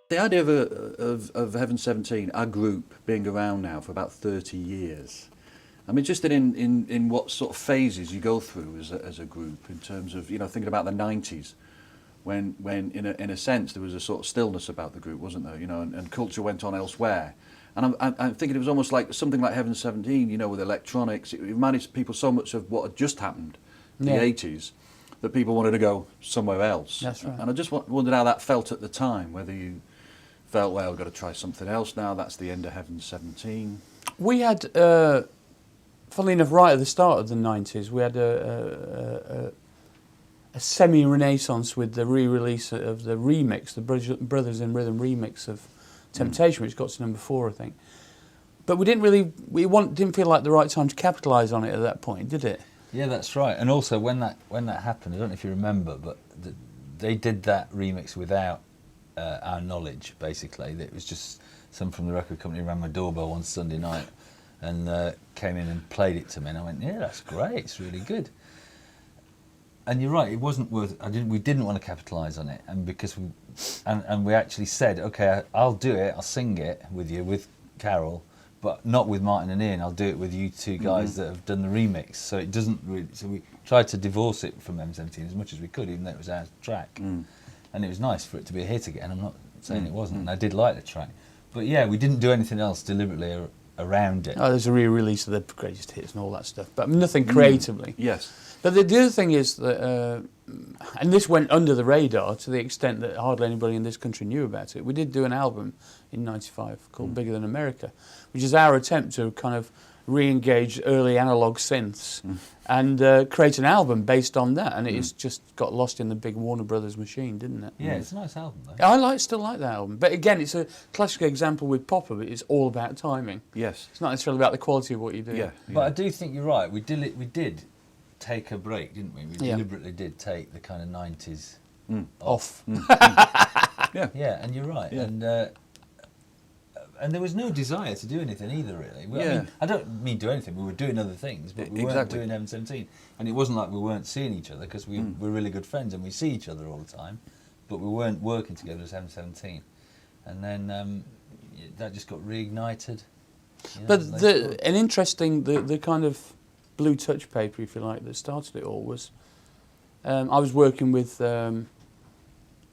The idea of Heaven 17, our group, being around now for about 30 years, I'm interested in what sort of phases you go through as a group in terms of, thinking about the 90s, when in a sense there was a sort of stillness about the group, wasn't there, and culture went on elsewhere. And I'm thinking it was almost like something like Heaven 17, with electronics. It reminded people so much of what had just happened in the 80s that people wanted to go somewhere else. That's right. And I just wondered how that felt at the time, whether you felt, well, we've got to try something else now, that's the end of Heaven 17. We had, funnily enough, right at the start of the 90s, we had a semi-renaissance with the re-release of the remix, the Brothers in Rhythm remix of Temptation, which got to number 4, I think. But we didn't feel like the right time to capitalise on it at that point, did it? Yeah, that's right. And also when that happened, I don't know if you remember, but they did that remix without our knowledge, basically. It was just someone from the record company rang my doorbell one Sunday night and came in and played it to me, and I went, yeah, that's great, it's really good. And you're right, it wasn't worth. We didn't want to capitalise on it, and because we actually said, okay, I'll do it, I'll sing it with you, with Carol, but not with Martin and Ian. I'll do it with you two guys that have done the remix. So it doesn't really. So we tried to divorce it from M17 as much as we could, even though it was our track. And it was nice for it to be a hit again. I'm not saying it wasn't. And I did like the track, but yeah, we didn't do anything else deliberately around it. Oh, there's a re-release of the greatest hits and all that stuff, but nothing creatively. Yes. But the other thing is that, and this went under the radar to the extent that hardly anybody in this country knew about it. We did do an album in '95 called Bigger Than America, which is our attempt to kind of re-engage early analog synths and create an album based on that. And it's just got lost in the big Warner Brothers machine, didn't it? Yeah, it's a nice album though. I still like that album. But again, it's a classic example with Popper, but it's all about timing. Yes. It's not necessarily about the quality of what you do. Yeah. But I do think you're right. We did take a break, didn't we? We deliberately did take the kind of 90s off. Yeah. Yeah, and you're right. Yeah. And there was no desire to do anything either, really. I mean, I don't mean do anything. We were doing other things, but we weren't doing M17. And it wasn't like we weren't seeing each other, because we're really good friends and we see each other all the time. But we weren't working together as M17. And then that just got reignited. But an interesting, the kind of blue touch paper, if you like, that started it all was, I was working with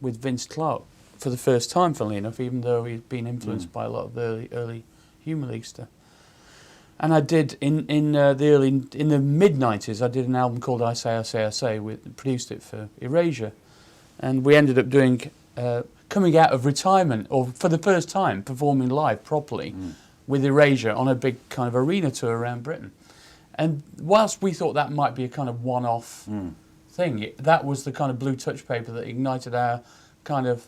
Vince Clarke for the first time, funnily enough, even though he'd been influenced by a lot of the early Human League stuff. And I did in the mid '90s, I did an album called I Say, I Say, I Say. We produced it for Erasure, and we ended up doing coming out of retirement, or for the first time performing live properly with Erasure on a big kind of arena tour around Britain. And whilst we thought that might be a kind of one-off thing, that was the kind of blue touch paper that ignited our kind of,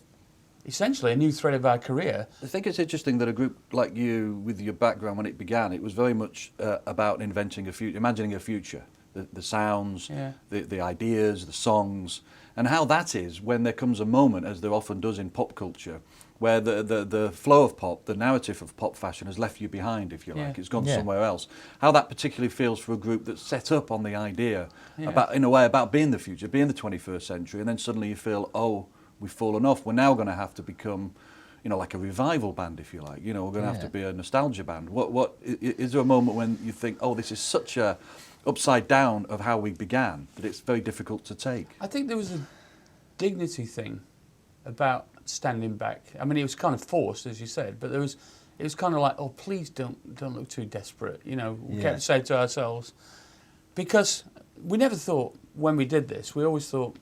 essentially, a new thread of our career. I think it's interesting that a group like you, with your background when it began, it was very much about inventing a future, imagining a future, the sounds, the ideas, the songs, and how that is when there comes a moment, as there often does in pop culture, where the flow of pop, the narrative of pop fashion has left you behind, if you like. It's gone somewhere else. How that particularly feels for a group that's set up on the idea, about, in a way, about being the future, being the 21st century, and then suddenly you feel, oh, we've fallen off. We're now going to have to become, like a revival band, if you like. We're going to have to be a nostalgia band. What is there a moment when you think, oh, this is such a upside down of how we began that it's very difficult to take? I think there was a dignity thing about standing back. I mean, it was kind of forced, as you said, but it was kind of like, oh, please don't look too desperate. We kept saying to ourselves, because we never thought when we did this, we always thought,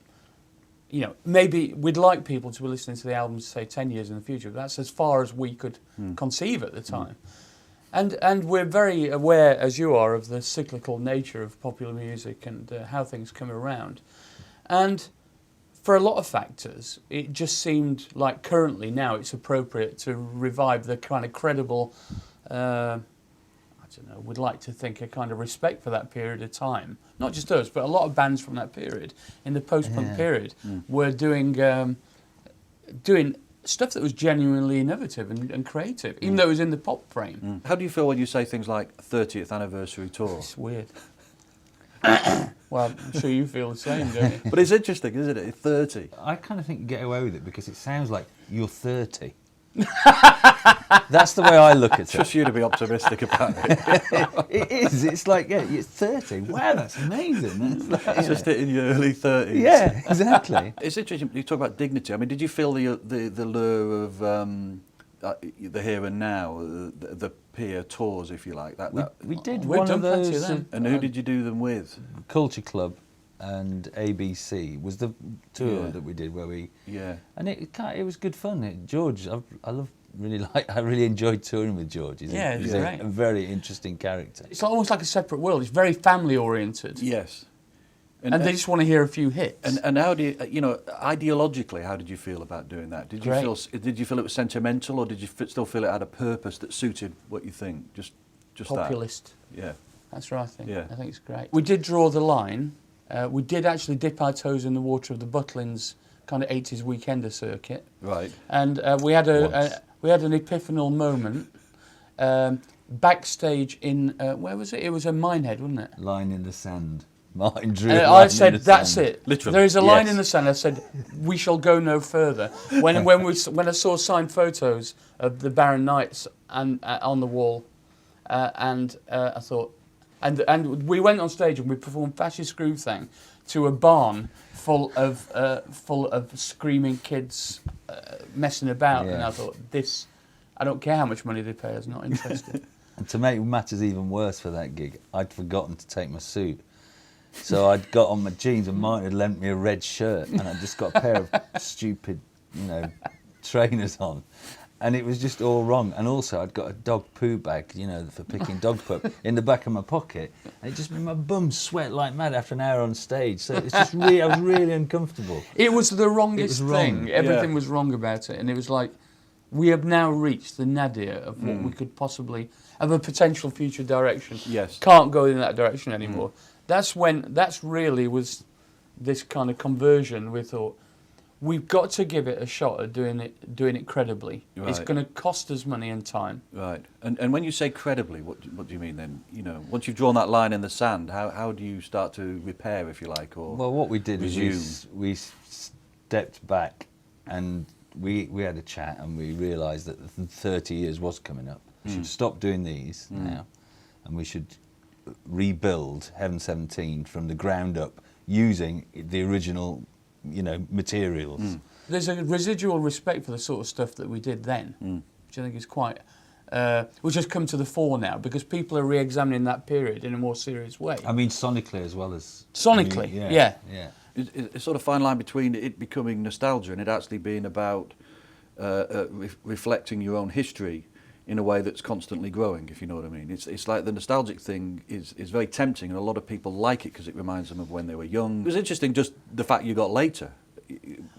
maybe we'd like people to be listening to the albums, say, 10 years in the future. But that's as far as we could conceive at the time. And we're very aware, as you are, of the cyclical nature of popular music and how things come around. And for a lot of factors, it just seemed like currently now it's appropriate to revive the kind of credible, we'd like to think a kind of respect for that period of time. Not just us, but a lot of bands from that period, in the post-punk period, were doing stuff that was genuinely innovative and creative, even though it was in the pop frame. How do you feel when you say things like 30th anniversary tour? It's weird. Well, I'm sure you feel the same, don't you? But it's interesting, isn't it? 30. I kind of think you get away with it because it sounds like you're 30. That's the way I look at it. Just you to be optimistic about it. It is. It's like, yeah, you're 30. Wow, that's amazing. It's like, It's just in your early 30s. yeah, exactly. It's interesting. You talk about dignity. I mean, did you feel the lure of the here and now, the peer tours, if you like? We did We've one done of plenty of those. them. And who did you do them with? Culture Club and ABC was the tour Yeah. that we did where we. Yeah. And it was good fun. George, I really enjoyed touring with George. He's He's great. a very interesting character. It's almost like a separate world. It's very family oriented, Yes. and they just want to hear a few hits. And how do you, ideologically, how did you feel about doing that? Did you feel it was sentimental, or did you still feel it had a purpose that suited what you think? Just Populist. that. Yeah. That's right. I think. Yeah. I think it's great. We did draw the line. We did actually dip our toes in the water of the Butlins kind of 80s weekender circuit. Right. And we had an epiphanal moment backstage in where was it? It was a Minehead, wasn't it? Line in the sand. Martin Drew. I said, "That's it." Literally. There is a line Yes. in the sand. I said, "We shall go no further." When I saw signed photos of the Barron Knights and on the wall, and I thought, and we went on stage and we performed Fascist Groove Thing to a barn full of screaming kids messing about, and I thought, this, I don't care how much money they pay us, not interested. And to make matters even worse for that gig, I'd forgotten to take my suit. So I'd got on my jeans and Martin had lent me a red shirt and I'd just got a pair of stupid, trainers on. And it was just all wrong. And also I'd got a dog poo bag, for picking dog poop in the back of my pocket. And it just made my bum sweat like mad after an hour on stage. So it's just I was really uncomfortable. It was the wrongest thing. wrong. Everything was wrong about it. And it was like, we have now reached the nadir of what we could possibly, of a potential future direction. Yes. Can't go in that direction anymore. That's really was this kind of conversion. We thought, we've got to give it a shot at doing it credibly. Right. It's going to cost us money and time. Right. And when you say credibly, what do you mean then? Once you've drawn that line in the sand, how do you start to repair, if you like, or Well, what we did resume? was we stepped back and we had a chat and we realised that the 30 years was coming up. We should stop doing these now, and we should rebuild Heaven 17 from the ground up using the original, materials. There's a residual respect for the sort of stuff that we did then, which I think is quite, which has come to the fore now because people are re-examining that period in a more serious way. I mean, sonically as well as... Sonically, yeah. It's sort of fine line between it becoming nostalgia and it actually being about reflecting your own history in a way that's constantly growing, if you know what I mean. It's like the nostalgic thing is very tempting, and a lot of people like it because it reminds them of when they were young. It was interesting just the fact you got later.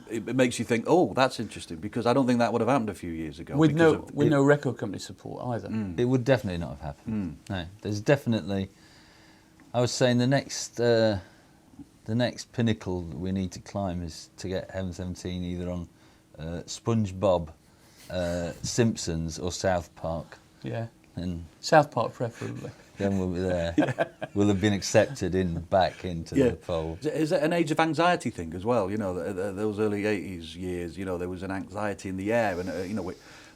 It makes you think, oh, that's interesting, because I don't think that would have happened a few years ago. With no record company support either. It would definitely not have happened. No, there's definitely... I was saying the next pinnacle that we need to climb is to get Heaven 17 either on SpongeBob, Simpsons or South Park. Yeah. And South Park preferably. then we'll be there. We'll have been accepted back into the fold. Is it an age of anxiety thing as well? Those early 80s years, there was an anxiety in the air, and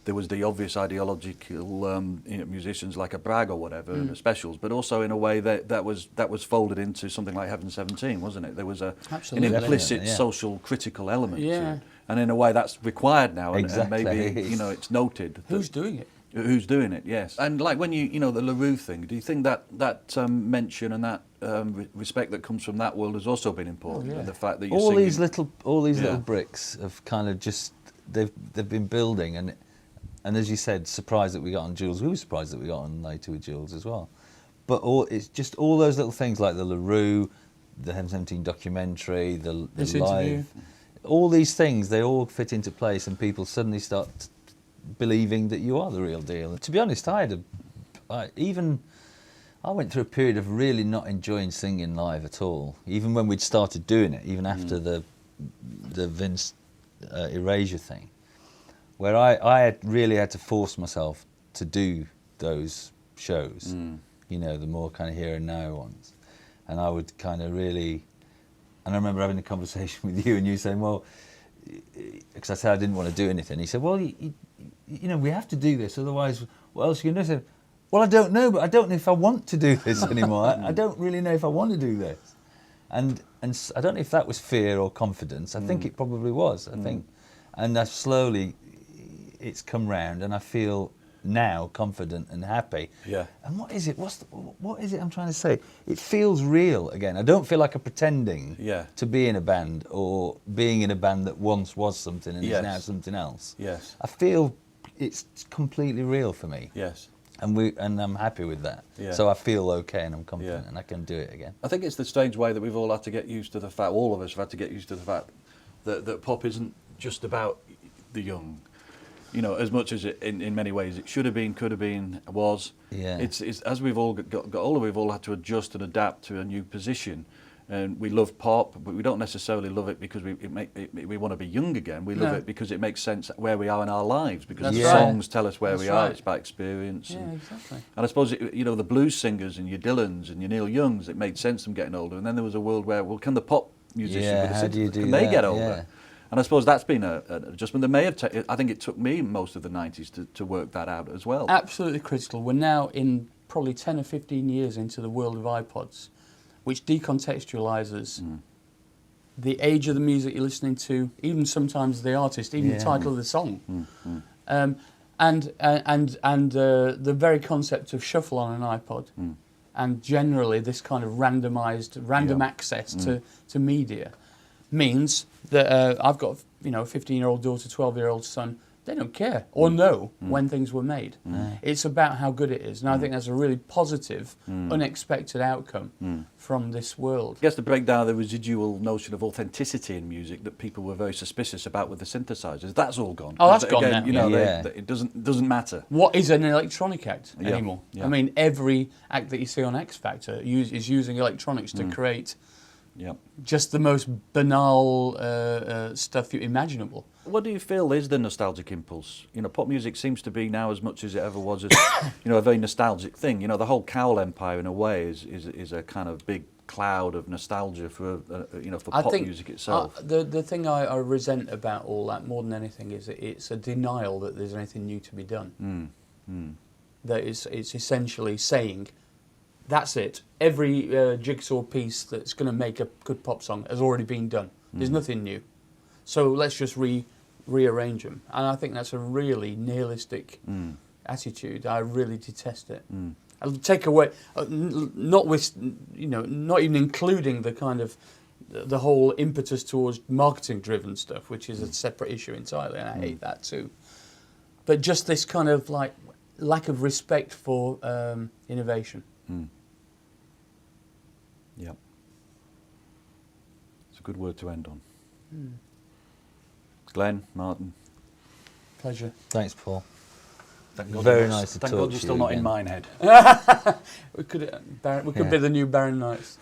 there was the obvious ideological musicians like a Bragg or whatever, and the Specials, but also in a way that was folded into something like Heaven 17, wasn't it? There was an implicit social critical element to it. And in a way that's required now, and maybe it's noted. Who's doing it? Who's doing it? Yes. And like when the LaRue thing, do you think that mention and that respect that comes from that world has also been important? And the fact that you're all singing, these little bricks have kind of just they've been building, and as you said, surprised that we got on Jules. We were surprised that we got on later with Jules as well. But it's just all those little things like the LaRue, the Heaven 17 documentary, the live. Interview. All these things, they all fit into place, and people suddenly start believing that you are the real deal. And to be honest, I went through a period of really not enjoying singing live at all. Even when we'd started doing it, even after the Vince Erasure thing, where I had really had to force myself to do those shows, the more kind of here and now ones, and I would kind of really. And I remember having a conversation with you, and you saying, "Well," because I said I didn't want to do anything. He said, "Well, you you know, we have to do this, otherwise, what else are you going to do? Well, I don't know, but I don't know if I want to do this anymore. I don't really know if I want to do this. And I don't know if that was fear or confidence. I think it probably was. I think, and I slowly, it's come round, and I feel now confident and happy. Yeah. And what is it? What is it I'm trying to say? It feels real again. I don't feel like I'm pretending to be in a band, or being in a band that once was something and is now something else. Yes. I feel it's completely real for me. Yes. And I'm happy with that. Yeah. So I feel okay, and I'm confident, and I can do it again. I think it's the strange way that we've all had to get used to the fact, all of us have had to get used to the fact that pop isn't just about the young. You know, as much as it, in many ways it should have been, could have been, was. Yeah. It's as we've all got older, we've all had to adjust and adapt to a new position. And we love pop, but we don't necessarily love it because we want to be young again. We love it because it makes sense where we are in our lives, because the songs tell us where we are. It's about experience. Yeah, exactly. And I suppose, you know, the blues singers and your Dylans and your Neil Youngs, it made sense them getting older. And then there was a world where, well, can the pop musicians, can they get older? Yeah. And I suppose that's been an adjustment that may have I think it took me most of the 90s to work that out as well. Absolutely critical. We're now in probably 10 or 15 years into the world of iPods, which decontextualises the age of the music you're listening to, even sometimes the artist, even the title of the song. And the very concept of shuffle on an iPod, and generally this kind of random access to media, means that I've got, you know, a 15-year-old daughter, 12-year-old son. They don't care or know when things were made. It's about how good it is, and I think that's a really positive, unexpected outcome from this world. I guess to break down the residual notion of authenticity in music that people were very suspicious about with the synthesizers, that's all gone. Oh, that's gone now. You know, it doesn't matter. What is an electronic act anymore? Yeah. I mean, every act that you see on X Factor is using electronics to create just the most banal stuff imaginable. What do you feel is the nostalgic impulse? You know, pop music seems to be now, as much as it ever was, you know, a very nostalgic thing. You know, the whole Cowell Empire, in a way, is a kind of big cloud of nostalgia for you know, for pop music itself. The thing I resent about all that more than anything is that it's a denial that there's anything new to be done. That it's essentially saying, that's it. Every jigsaw piece that's going to make a good pop song has already been done. There's nothing new. So let's just rearrange them. And I think that's a really nihilistic attitude. I really detest it. I'll take away, not even including the kind of the whole impetus towards marketing-driven stuff, which is a separate issue entirely, and I hate that too. But just this kind of like lack of respect for innovation. Yep. It's a good word to end on. Glenn, Martin. Pleasure. Thanks, Paul. Thank God Very nice to talk to you. Thank God you're still not in Minehead. We could be the new Baron Knights.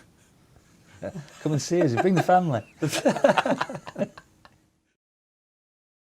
Come and see us. Bring the family.